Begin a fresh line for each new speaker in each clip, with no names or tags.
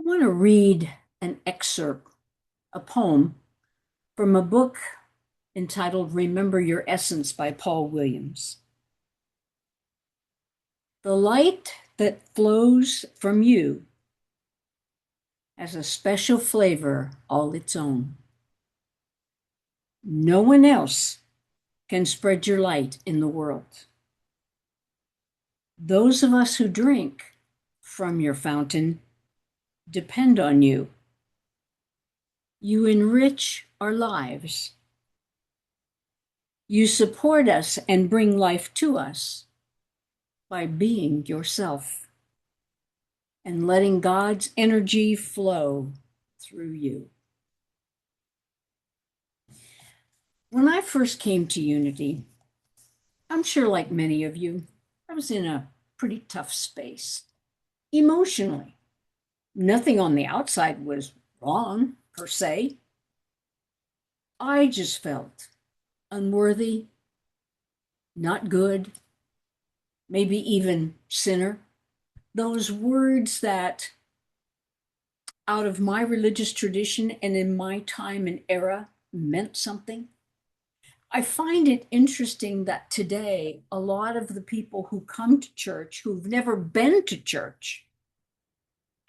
want to read an excerpt, a poem from a book entitled Remember Your Essence by Paul Williams. The light that flows from you has a special flavor all its own. No one else can spread your light in the world. Those of us who drink from your fountain depend on you. You enrich our lives. You support us and bring life to us by being yourself and letting God's energy flow through you. When I first came to Unity, I'm sure like many of you, I was in a pretty tough space emotionally. Nothing on the outside was wrong per se. I just felt unworthy, not good, maybe even sinner. Those words that out of my religious tradition and in my time and era meant something. I find it interesting that today, a lot of the people who come to church who've never been to church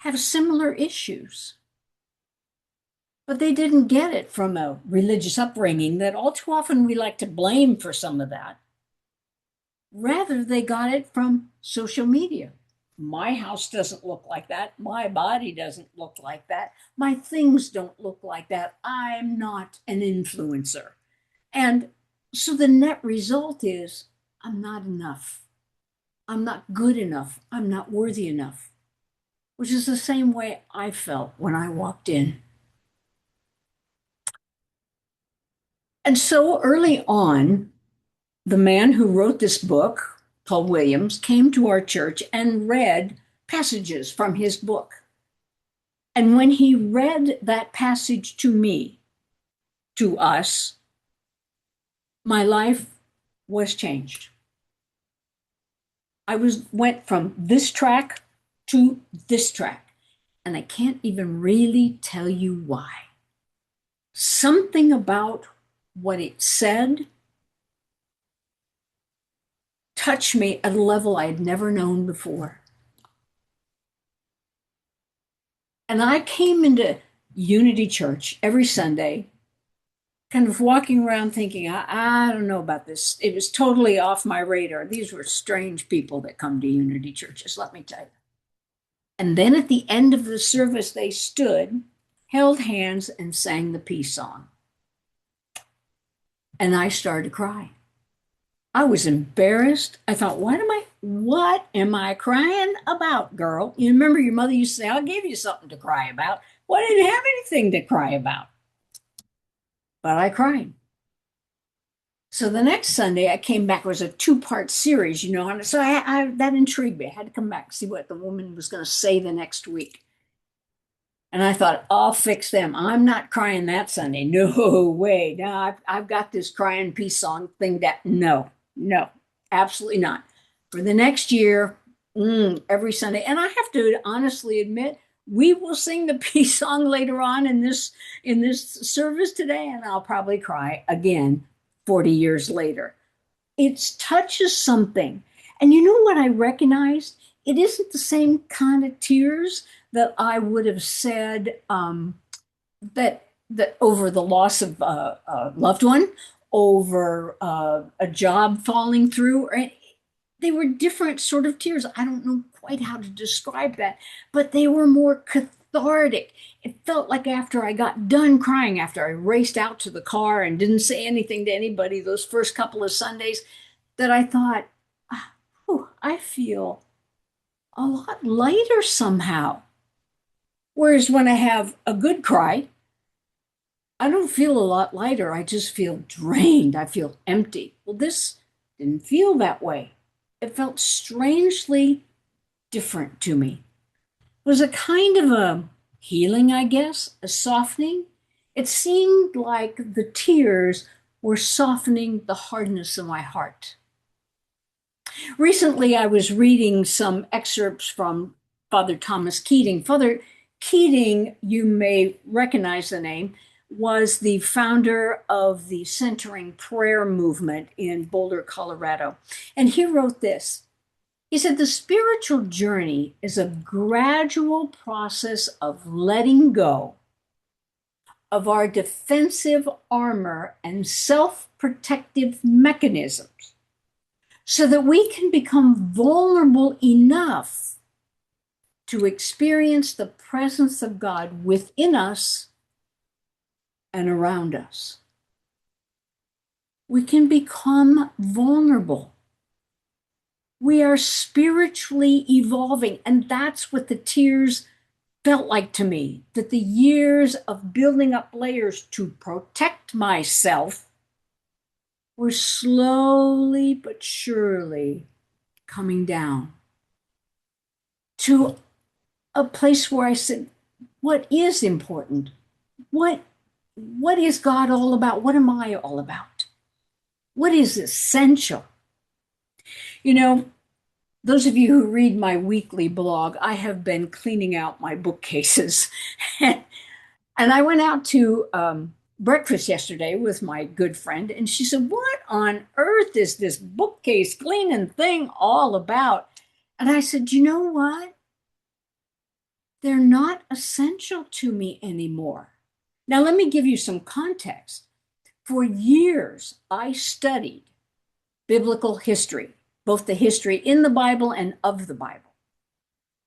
have similar issues. But they didn't get it from a religious upbringing that all too often we like to blame for some of that. Rather, they got it from social media. My house doesn't look like that. My body doesn't look like that. My things don't look like that. I'm not an influencer. And so the net result is I'm not enough. I'm not good enough. I'm not worthy enough, which is the same way I felt when I walked in. And so early on, the man who wrote this book, Paul Williams, came to our church and read passages from his book. And when he read that passage to me, to us, my life was changed. I went from this track to this track, and I can't even really tell you why. Something about what it said touched me at a level I had never known before. And I came into Unity Church every Sunday, kind of walking around thinking, I don't know about this. It was totally off my radar. These were strange people that come to Unity churches, let me tell you. And then at the end of the service, they stood, held hands, and sang the peace song. And I started to cry. I was embarrassed. I thought, what am I crying about, girl? You remember your mother used to say, I'll give you something to cry about. Well, I didn't have anything to cry about. But I cried. So the next Sunday I came back. It was a two-part series, and so that intrigued me. I had to come back and see what the woman was going to say the next week. And I thought, I'll fix them. I'm not crying that Sunday. No way. No, I've got this crying peace song thing no, absolutely not. For the next year, every Sunday. And I have to honestly admit, we will sing the peace song later on in this service today, and I'll probably cry again 40 years later. It touches something. And you know what I recognized? It isn't the same kind of tears that I would have said that over the loss of a loved one, over a job falling through. They were different sort of tears. I don't know quite how to describe that, but they were more cathartic. It felt like after I got done crying, after I raced out to the car and didn't say anything to anybody those first couple of Sundays, that I thought, I feel a lot lighter somehow. Whereas when I have a good cry, I don't feel a lot lighter. I just feel drained. I feel empty. Well, this didn't feel that way. It felt strangely different to me. It was a kind of a healing, I guess, a softening. It seemed like the tears were softening the hardness of my heart. Recently, I was reading some excerpts from Father Thomas Keating. Father Keating, you may recognize the name, was the founder of the centering prayer movement in Boulder, Colorado. And he wrote this. He said, the spiritual journey is a gradual process of letting go of our defensive armor and self-protective mechanisms so that we can become vulnerable enough to experience the presence of God within us and around us. We can become vulnerable. We are spiritually evolving, and that's what the tears felt like to me, that the years of building up layers to protect myself were slowly but surely coming down to a place where I said, what is important? What is God all about? What am I all about? What is essential? You know, those of you who read my weekly blog, I have been cleaning out my bookcases. And I went out to breakfast yesterday with my good friend, and she said, what on earth is this bookcase cleaning thing all about? And I said, you know what? They're not essential to me anymore. Now, let me give you some context. For years, I studied biblical history, both the history in the Bible and of the Bible.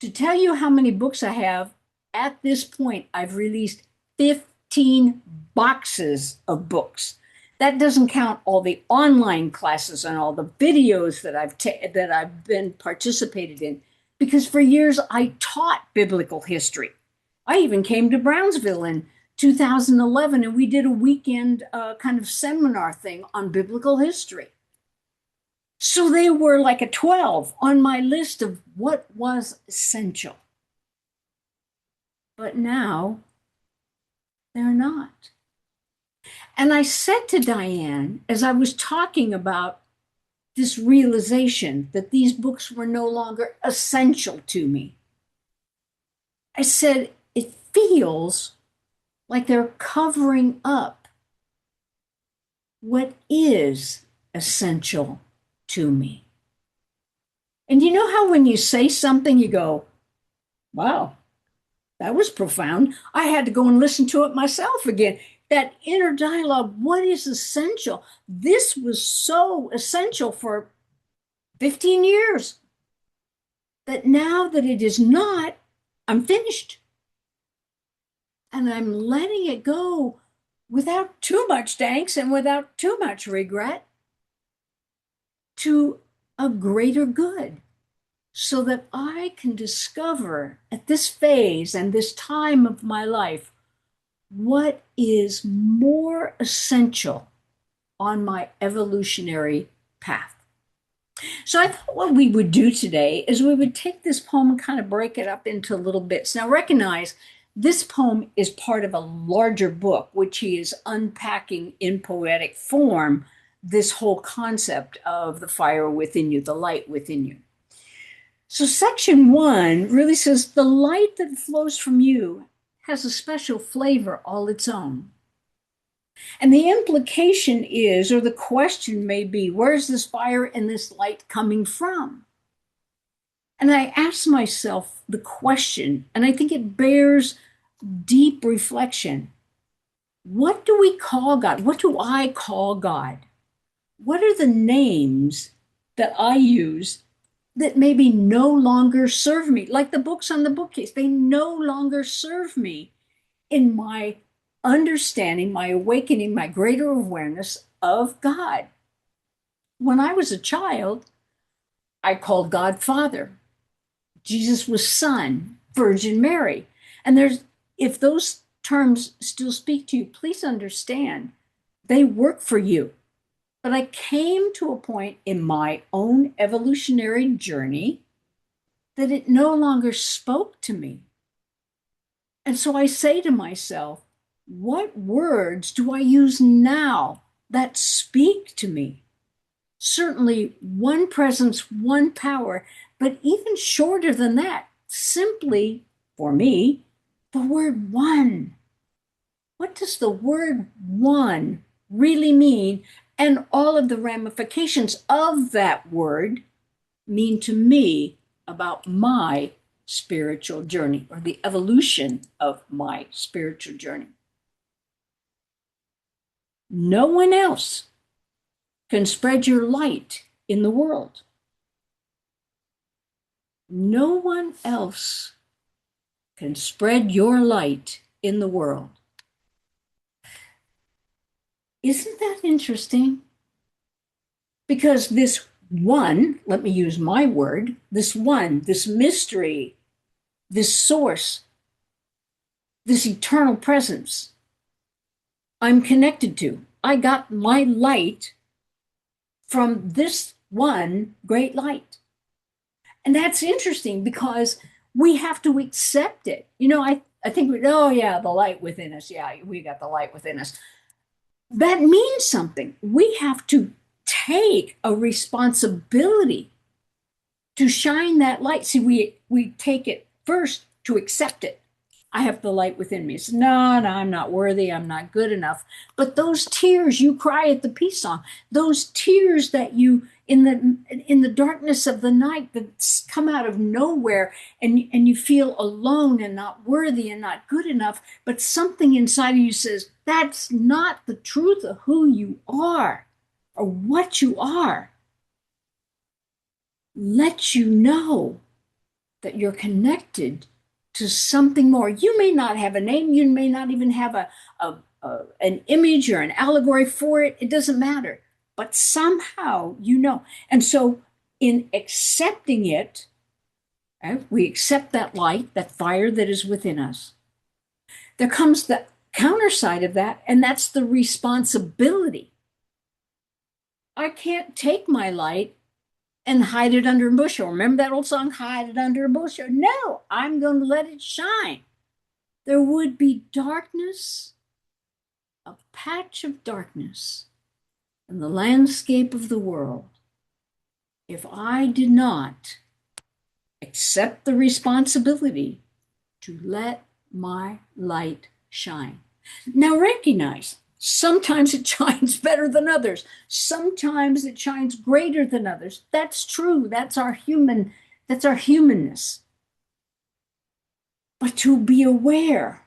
To tell you how many books I have, at this point, I've released 15 boxes of books. That doesn't count all the online classes and all the videos that I've been participated in, because for years I taught biblical history. I even came to Brownsville in 2011, and we did a weekend kind of seminar thing on biblical history. So they were like a 12 on my list of what was essential. But now they're not. And I said to Diane, as I was talking about this realization that these books were no longer essential to me, I said, it feels like they're covering up what is essential to me. And you know how when you say something, you go, wow, that was profound. I had to go and listen to it myself again. That inner dialogue, what is essential? This was so essential for 15 years that now that it is not, I'm finished. And I'm letting it go without too much thanks and without too much regret to a greater good, so that I can discover at this phase and this time of my life what is more essential on my evolutionary path. So I thought what we would do today is we would take this poem and kind of break it up into little bits. Now recognize this poem is part of a larger book, which he is unpacking in poetic form, this whole concept of the fire within you, the light within you. So section 1 really says, the light that flows from you has a special flavor all its own. And the implication is, or the question may be, where's this fire and this light coming from? And I asked myself the question, and I think it bears deep reflection. What do we call God? What do I call God? What are the names that I use that maybe no longer serve me? Like the books on the bookcase, they no longer serve me in my understanding, my awakening, my greater awareness of God. When I was a child, I called God Father. Jesus was Son, Virgin Mary. And if those terms still speak to you, please understand, they work for you. But I came to a point in my own evolutionary journey that it no longer spoke to me. And so I say to myself, what words do I use now that speak to me? Certainly one presence, one power, but even shorter than that, simply, for me, The word one. What does the word one really mean? And all of the ramifications of that word mean to me about my spiritual journey or the evolution of my spiritual journey. No one else can spread your light in the world. No one else can spread your light in the world. Isn't that interesting? Because this one, let me use my word, this one, this mystery, this source, this eternal presence, I'm connected to. I got my light from this one great light. And that's interesting because we have to accept it. I think, oh, yeah, the light within us. Yeah, we got the light within us. That means something. We have to take a responsibility to shine that light. See, we take it first to accept it. I have the light within me. It's no, I'm not worthy. I'm not good enough. But those tears you cry at the peace song, those tears that you in the darkness of the night that come out of nowhere, and you feel alone and not worthy and not good enough, but something inside of you says that's not the truth of who you are or what you are. Let you know that you're connected to something more. You may not have a name. You may not even have an image or an allegory for it. It doesn't matter. But somehow you know. And so in accepting it, right, we accept that light, that fire that is within us. There comes the counter side of that, and that's the responsibility. I can't take my light and hide it under a bushel. Remember that old song, Hide It Under a Bushel? No, I'm going to let it shine. There would be darkness, a patch of darkness in the landscape of the world if I did not accept the responsibility to let my light shine. Now recognize, sometimes it shines better than others. Sometimes it shines greater than others. That's true. That's our humanness. But to be aware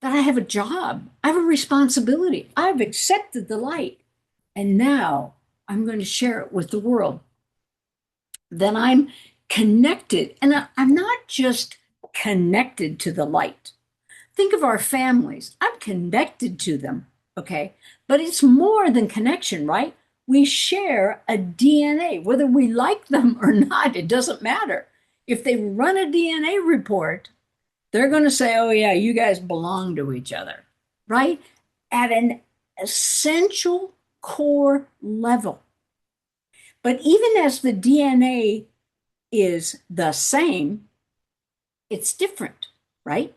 that I have a job, I have a responsibility. I've accepted the light, and now I'm going to share it with the world. Then I'm connected, and I'm not just connected to the light. Think of our families. I'm connected to them, okay? But it's more than connection, right? We share a DNA, whether we like them or not, it doesn't matter. If they run a DNA report, they're going to say, oh, yeah, you guys belong to each other, right? At an essential core level. But even as the DNA is the same, it's different, right?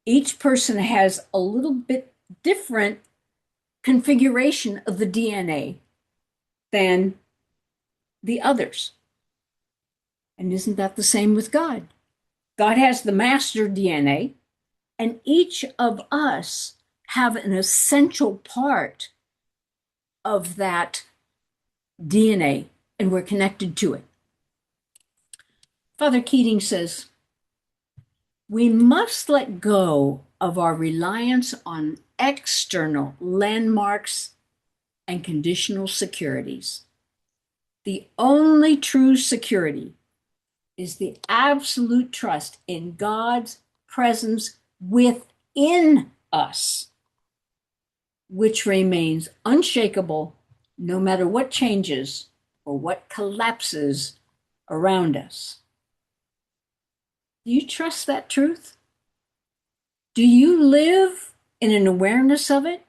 Each person has a little bit different configuration of the DNA than the others. And isn't that the same with God? God has the master DNA, and each of us have an essential part of that DNA, and we're connected to it. Father Keating says, we must let go of our reliance on external landmarks and conditional securities. The only true security is the absolute trust in God's presence within us, which remains unshakable no matter what changes or what collapses around us. Do you trust that truth? Do you live in an awareness of it?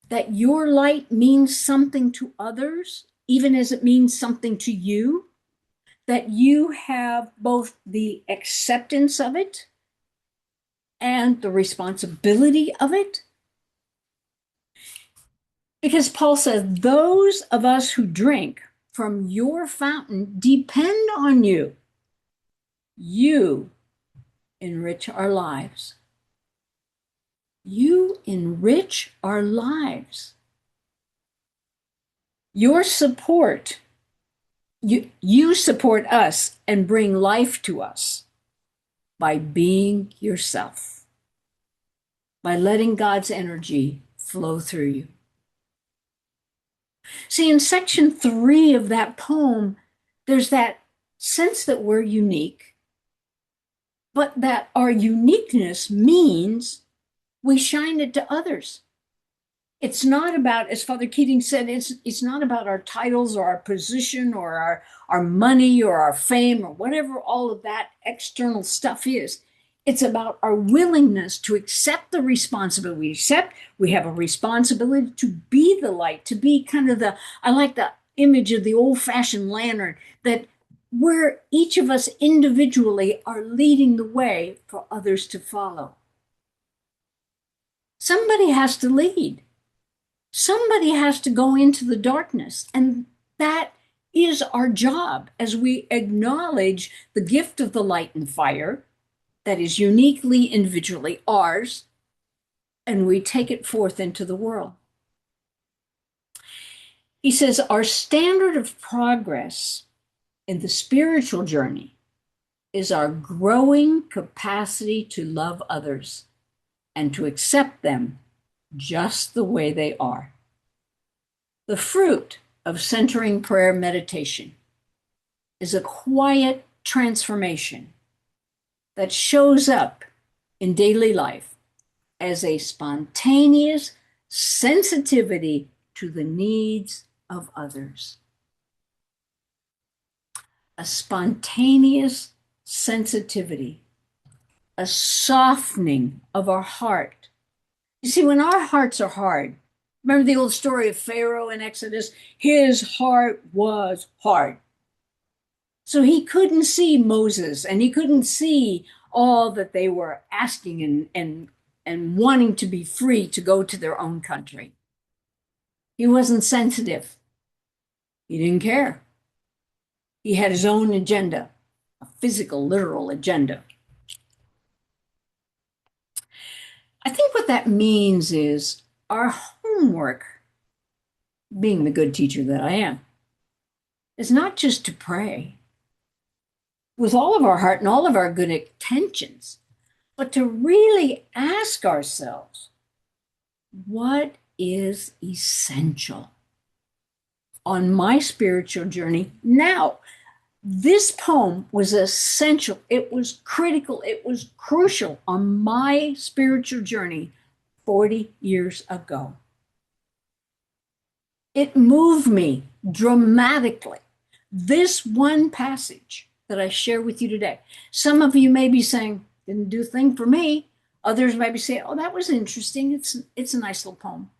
That your light means something to others, even as it means something to you? That you have both the acceptance of it and the responsibility of it? Because Paul says, those of us who drink from your fountain depend on you. You enrich our lives. You enrich our lives. Your support, you support us and bring life to us by being yourself, by letting God's energy flow through you. See, in section 3 of that poem, there's that sense that we're unique, but that our uniqueness means we shine it to others. It's not about, as Father Keating said, it's not about our titles or our position or our money or our fame or whatever all of that external stuff is. It's about our willingness to accept the responsibility. We have a responsibility to be the light, to be kind of I like the image of the old-fashioned lantern, that where each of us individually are leading the way for others to follow. Somebody has to lead. Somebody has to go into the darkness, and that is our job as we acknowledge the gift of the light and fire that is uniquely, individually ours, and we take it forth into the world. He says, our standard of progress in the spiritual journey is our growing capacity to love others and to accept them just the way they are. The fruit of centering prayer meditation is a quiet transformation that shows up in daily life as a spontaneous sensitivity to the needs of others. A spontaneous sensitivity, a softening of our heart. You see, when our hearts are hard, remember the old story of Pharaoh in Exodus? His heart was hard. So he couldn't see Moses, and he couldn't see all that they were asking and wanting to be free to go to their own country. He wasn't sensitive. He didn't care. He had his own agenda, a physical, literal agenda. I think what that means is our homework, being the good teacher that I am, is not just to pray with all of our heart and all of our good intentions, but to really ask ourselves, what is essential on my spiritual journey now? This poem was essential. It was critical. It was crucial on my spiritual journey 40 years ago. It moved me dramatically. This one passage that I share with you today. Some of you may be saying, didn't do a thing for me. Others may be saying, oh, that was interesting. It's a nice little poem.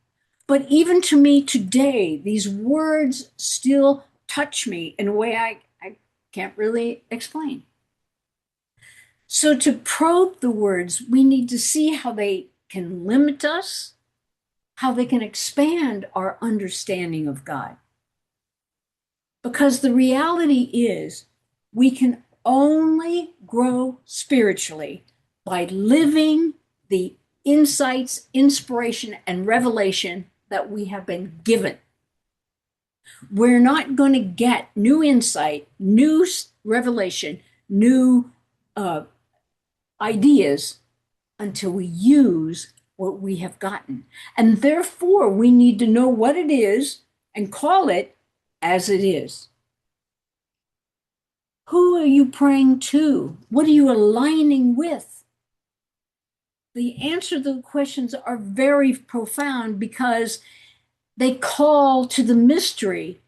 But even to me today, these words still touch me in a way I can't really explain. So to probe the words, we need to see how they can limit us, how they can expand our understanding of God. Because the reality is, we can only grow spiritually by living the insights, inspiration, and revelation that we have been given. We're not going to get new insight, new revelation, new ideas until we use what we have gotten. And therefore, we need to know what it is and call it as it is. Who are you praying to? What are you aligning with? The answer to the questions are very profound because they call to the mystery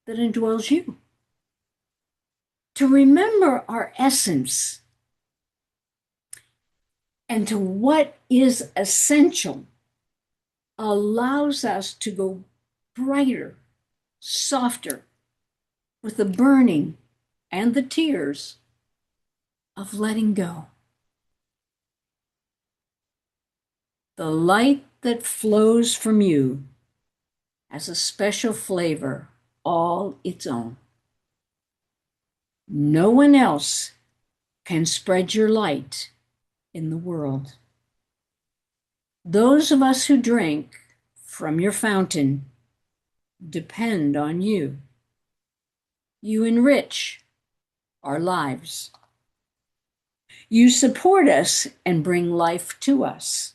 that indwells you. To remember our essence and to what is essential allows us to go brighter, softer, with the burning and the tears of letting go. The light that flows from you has a special flavor all its own. No one else can spread your light in the world. Those of us who drink from your fountain depend on you. You enrich our lives. You support us and bring life to us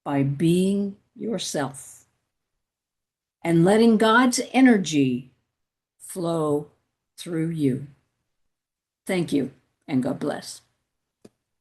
by being yourself and letting God's energy flow through you. Thank you, and God bless.